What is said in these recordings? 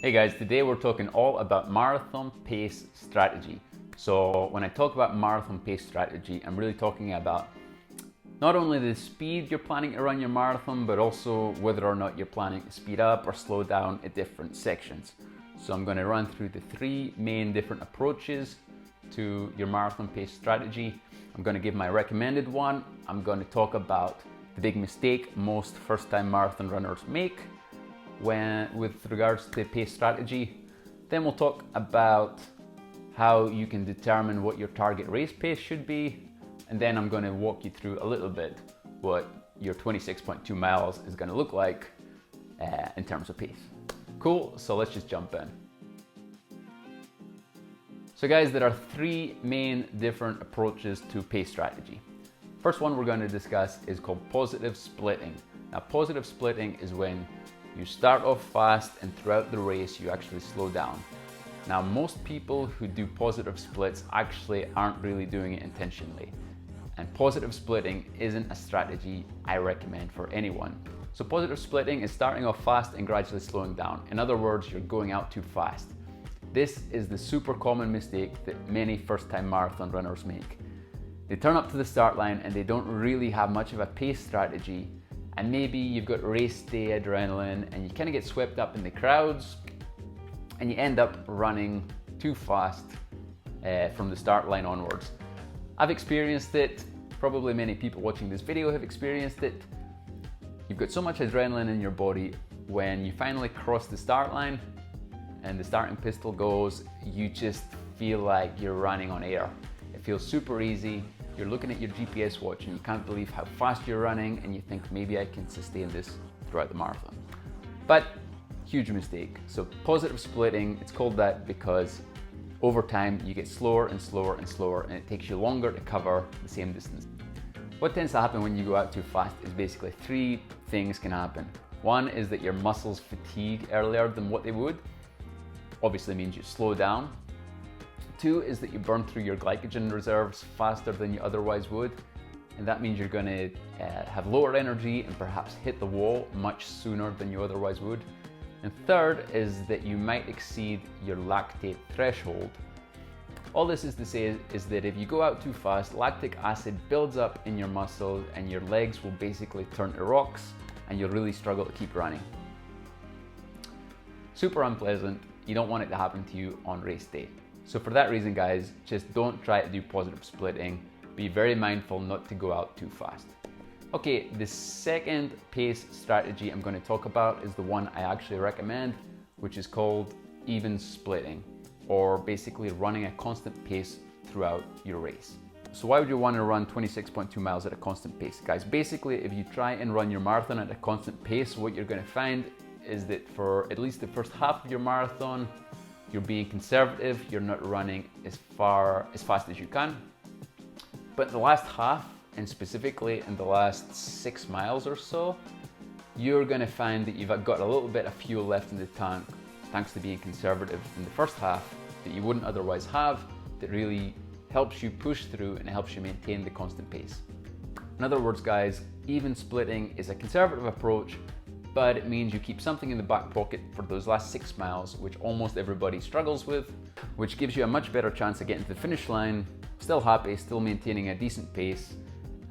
Hey guys, today we're talking all about marathon pace strategy. So when I talk about marathon pace strategy, I'm really talking about not only the speed you're planning to run your marathon, but also whether or not you're planning to speed up or slow down at different sections. So I'm going to run through the three main different approaches to your marathon pace strategy. I'm going to give my recommended one. I'm going to talk about the big mistake most first-time marathon runners make with regards to pace strategy. Then we'll talk about how you can determine what your target race pace should be. And then I'm going to walk you through a little bit what your 26.2 miles is going to look like in terms of pace. Cool, so let's just jump in. So guys, there are three main different approaches to pace strategy. First one we're going to discuss is called positive splitting. Now, positive splitting is when you start off fast and throughout the race you actually slow down. Now, most people who do positive splits actually aren't really doing it intentionally. And positive splitting isn't a strategy I recommend for anyone. So positive splitting is starting off fast and gradually slowing down. In other words, you're going out too fast. This is the super common mistake that many first-time marathon runners make. They turn up to the start line and they don't really have much of a pace strategy, and maybe you've got race day adrenaline and you kind of get swept up in the crowds and you end up running too fast from the start line onwards. I've experienced it, probably many people watching this video have experienced it. You've got so much adrenaline in your body, when you finally cross the start line and the starting pistol goes, you just feel like you're running on air. It feels super easy. You're looking at your GPS watch and you can't believe how fast you're running, and you think maybe I can sustain this throughout the marathon. But huge mistake. So positive splitting, it's called that because over time you get slower and slower and slower, and it takes you longer to cover the same distance. What tends to happen when you go out too fast is basically three things can happen. One is that your muscles fatigue earlier than what they would. Obviously means you slow down. Two is that you burn through your glycogen reserves faster than you otherwise would, and that means you're going to have lower energy and perhaps hit the wall much sooner than you otherwise would. And third is that you might exceed your lactate threshold. All this is to say is that if you go out too fast, lactic acid builds up in your muscles and your legs will basically turn to rocks and you'll really struggle to keep running. Super unpleasant. You don't want it to happen to you on race day. So for that reason, guys, just don't try to do positive splitting. Be very mindful not to go out too fast. Okay, the second pace strategy I'm going to talk about is the one I actually recommend, which is called even splitting, or basically running a constant pace throughout your race. So why would you want to run 26.2 miles at a constant pace? Guys, basically, if you try and run your marathon at a constant pace, what you're going to find is that for at least the first half of your marathon, you're being conservative, you're not running as fast as you can. But the last half, and specifically in the last 6 miles or so, you're going to find that you've got a little bit of fuel left in the tank, thanks to being conservative in the first half, that you wouldn't otherwise have, that really helps you push through and helps you maintain the constant pace. In other words, guys, even splitting is a conservative approach, but it means you keep something in the back pocket for those last 6 miles, which almost everybody struggles with, which gives you a much better chance of getting to the finish line, still happy, still maintaining a decent pace,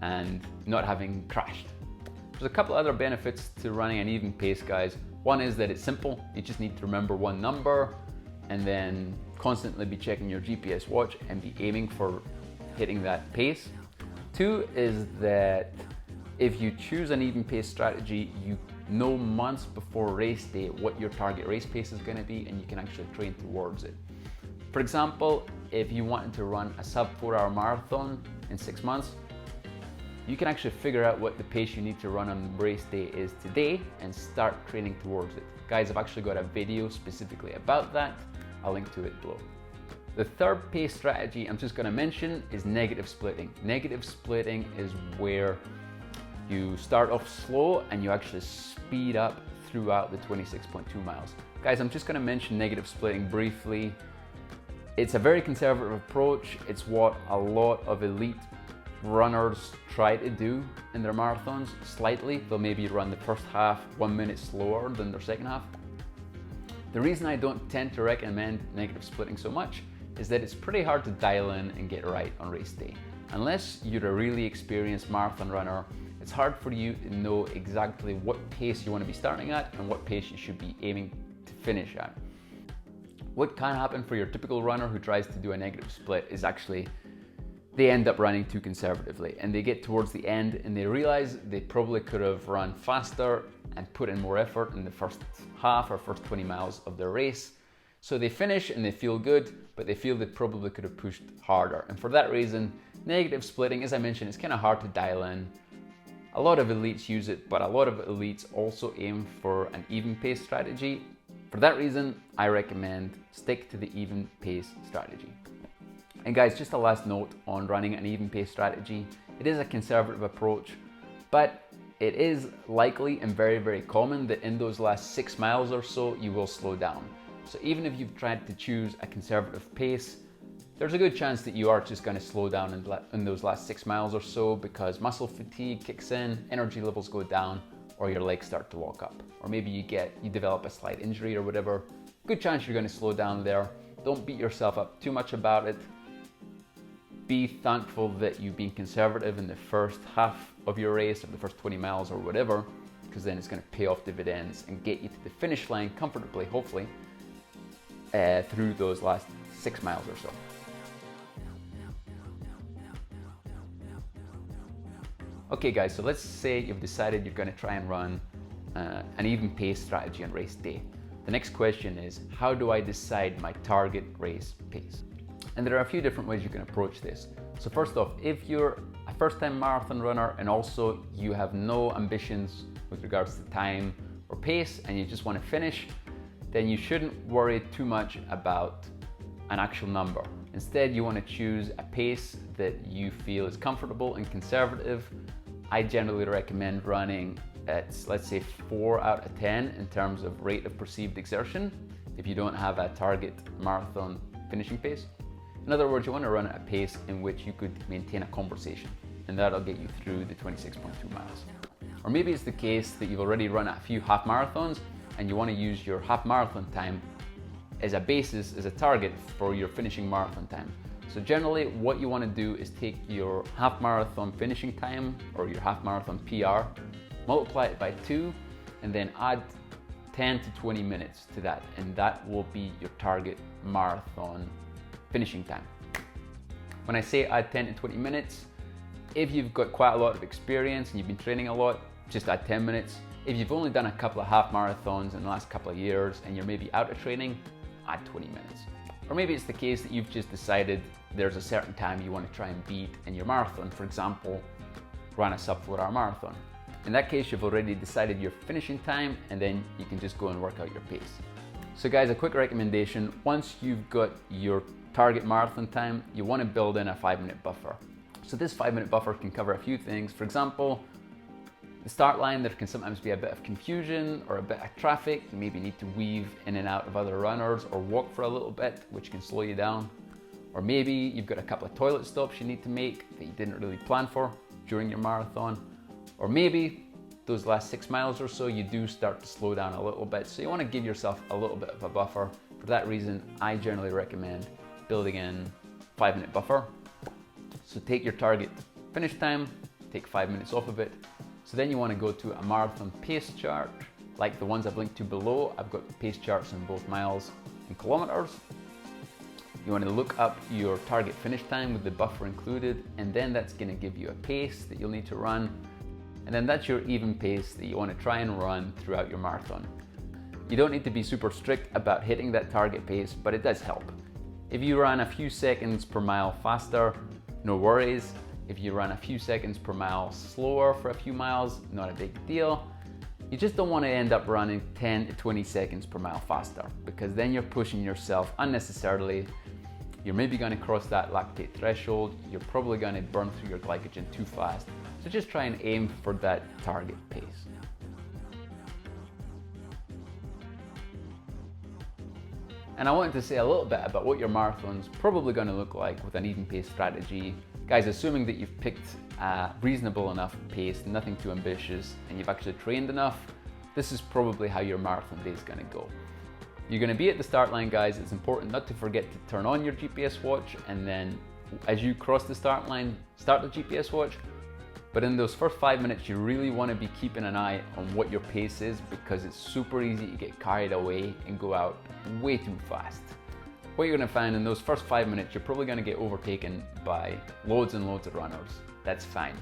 and not having crashed. There's a couple other benefits to running an even pace, guys. One is that it's simple. You just need to remember one number and then constantly be checking your GPS watch and be aiming for hitting that pace. Two is that if you choose an even pace strategy, you know months before race day what your target race pace is going to be, and you can actually train towards it. For example, if you wanted to run a sub 4-hour marathon in 6 months, you can actually figure out what the pace you need to run on race day is today and start training towards it. Guys, I've actually got a video specifically about that. I'll link to it below. The third pace strategy I'm just going to mention is negative splitting. Negative splitting is where you start off slow and you actually speed up throughout the 26.2 miles. Guys, I'm just going to mention negative splitting briefly. It's a very conservative approach. It's what a lot of elite runners try to do in their marathons slightly. They'll maybe run the first half 1 minute slower than their second half. The reason I don't tend to recommend negative splitting so much is that it's pretty hard to dial in and get right on race day. Unless you're a really experienced marathon runner, it's hard for you to know exactly what pace you want to be starting at and what pace you should be aiming to finish at. What can happen for your typical runner who tries to do a negative split is actually they end up running too conservatively, and they get towards the end and they realize they probably could have run faster and put in more effort in the first half or first 20 miles of their race. So they finish and they feel good, but they feel they probably could have pushed harder. And for that reason, negative splitting, as I mentioned, is kind of hard to dial in. A lot of elites use it, but a lot of elites also aim for an even pace strategy. For that reason, I recommend stick to the even pace strategy. And guys, just a last note on running an even pace strategy. It is a conservative approach, but it is likely and very, very common that in those last 6 miles or so, you will slow down. So even if you've tried to choose a conservative pace, there's a good chance that you are just going to slow down in those last 6 miles or so, because muscle fatigue kicks in, energy levels go down, or your legs start to lock up. Or maybe you develop a slight injury or whatever. Good chance you're going to slow down there. Don't beat yourself up too much about it. Be thankful that you've been conservative in the first half of your race, or the first 20 miles or whatever, because then it's going to pay off dividends and get you to the finish line comfortably, hopefully, through those last 6 miles or so. Okay guys, so let's say you've decided you're going to try and run an even pace strategy on race day. The next question is, how do I decide my target race pace? And there are a few different ways you can approach this. So first off, if you're a first-time marathon runner and also you have no ambitions with regards to time or pace and you just want to finish, then you shouldn't worry too much about an actual number. Instead, you want to choose a pace that you feel is comfortable and conservative. I generally recommend running at, let's say, 4 out of 10 in terms of rate of perceived exertion if you don't have a target marathon finishing pace. In other words, you want to run at a pace in which you could maintain a conversation, and that'll get you through the 26.2 miles. Or maybe it's the case that you've already run a few half marathons and you want to use your half marathon time as a basis, as a target for your finishing marathon time. So generally what you want to do is take your half marathon finishing time or your half marathon PR, multiply it by 2, and then add 10 to 20 minutes to that, and that will be your target marathon finishing time. When I say add 10 to 20 minutes, if you've got quite a lot of experience and you've been training a lot, just add 10 minutes. If you've only done a couple of half marathons in the last couple of years and you're maybe out of training, add 20 minutes. Or maybe it's the case that you've just decided there's a certain time you want to try and beat in your marathon. For example, run a sub 4 hour marathon. In that case, you've already decided your finishing time, and then you can just go and work out your pace. So guys, a quick recommendation: once you've got your target marathon time, you want to build in a 5-minute buffer. So this 5-minute buffer can cover a few things. For example, the start line, there can sometimes be a bit of confusion or a bit of traffic. You maybe need to weave in and out of other runners or walk for a little bit, which can slow you down. Or maybe you've got a couple of toilet stops you need to make that you didn't really plan for during your marathon. Or maybe those last 6 miles or so, you do start to slow down a little bit. So you want to give yourself a little bit of a buffer. For that reason, I generally recommend building in 5-minute buffer. So take your target finish time, take 5 minutes off of it. So then you want to go to a marathon pace chart, like the ones I've linked to below. I've got pace charts in both miles and kilometers. You want to look up your target finish time with the buffer included, and then that's going to give you a pace that you'll need to run. And then that's your even pace that you want to try and run throughout your marathon. You don't need to be super strict about hitting that target pace, but it does help. If you run a few seconds per mile faster, no worries. If you run a few seconds per mile slower for a few miles, not a big deal. You just don't want to end up running 10 to 20 seconds per mile faster, because then you're pushing yourself unnecessarily. You're maybe going to cross that lactate threshold. You're probably going to burn through your glycogen too fast. So just try and aim for that target pace. And I wanted to say a little bit about what your marathon's probably going to look like with an even pace strategy Guys, assuming that you've picked a reasonable enough pace, nothing too ambitious, and you've actually trained enough, this is probably how your marathon day is going to go. You're going to be at the start line, guys. It's important not to forget to turn on your GPS watch, and then as you cross the start line, start the GPS watch. But in those first 5 minutes, you really want to be keeping an eye on what your pace is, because it's super easy to get carried away and go out way too fast. What you're going to find in those first 5 minutes, you're probably going to get overtaken by loads and loads of runners. That's fine.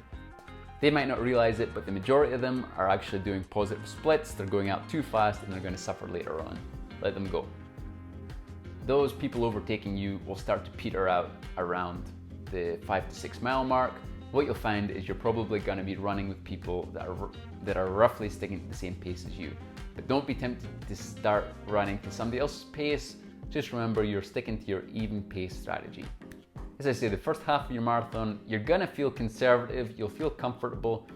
They might not realize it, but the majority of them are actually doing positive splits. They're going out too fast and they're going to suffer later on. Let them go. Those people overtaking you will start to peter out around the 5 to 6 mile mark. What you'll find is you're probably going to be running with people that are roughly sticking to the same pace as you. But don't be tempted to start running to somebody else's pace. Just remember, you're sticking to your even pace strategy. As I say, the first half of your marathon, you're gonna feel conservative, you'll feel comfortable,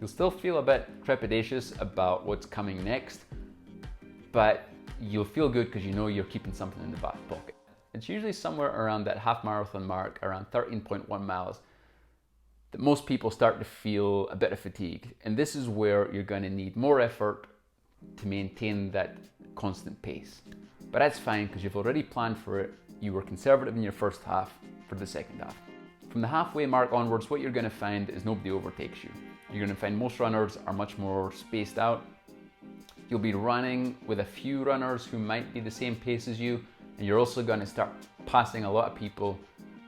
you'll still feel a bit trepidatious about what's coming next, but you'll feel good because you know you're keeping something in the back pocket. It's usually somewhere around that half marathon mark, around 13.1 miles, that most people start to feel a bit of fatigue. And this is where you're gonna need more effort to maintain that constant pace. But that's fine because you've already planned for it. You were conservative in your first half for the second half. From the halfway mark onwards, what you're going to find is nobody overtakes you. You're going to find most runners are much more spaced out. You'll be running with a few runners who might be the same pace as you, and you're also going to start passing a lot of people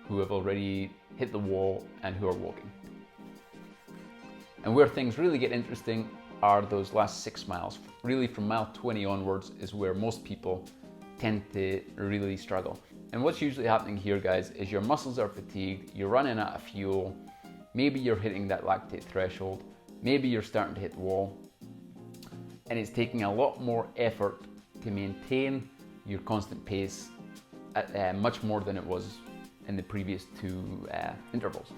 who have already hit the wall and who are walking. And where things really get interesting are those last 6 miles. Really from mile 20 onwards is where most people tend to really struggle. And what's usually happening here, guys, is your muscles are fatigued, you're running out of fuel, maybe you're hitting that lactate threshold, maybe you're starting to hit the wall, and it's taking a lot more effort to maintain your constant pace at much more than it was in the previous 2 intervals.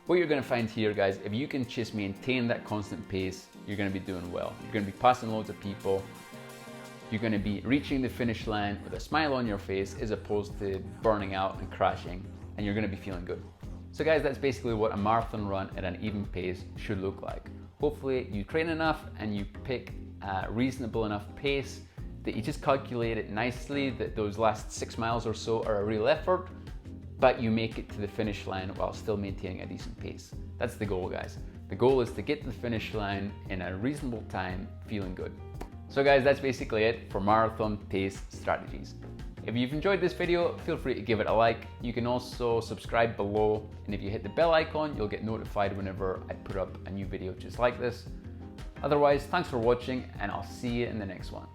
What you're going to find here, guys, if you can just maintain that constant pace, you're going to be doing well. You're going to be passing loads of people. You're going to be reaching the finish line with a smile on your face as opposed to burning out and crashing, and you're going to be feeling good. So guys, that's basically what a marathon run at an even pace should look like. Hopefully you train enough and you pick a reasonable enough pace that you just calculate it nicely, that those last 6 miles or so are a real effort, but you make it to the finish line while still maintaining a decent pace. That's the goal, guys. The goal is to get to the finish line in a reasonable time, feeling good. So guys, that's basically it for marathon pace strategies. If you've enjoyed this video, feel free to give it a like. You can also subscribe below, and if you hit the bell icon, you'll get notified whenever I put up a new video just like this. Otherwise, thanks for watching, and I'll see you in the next one.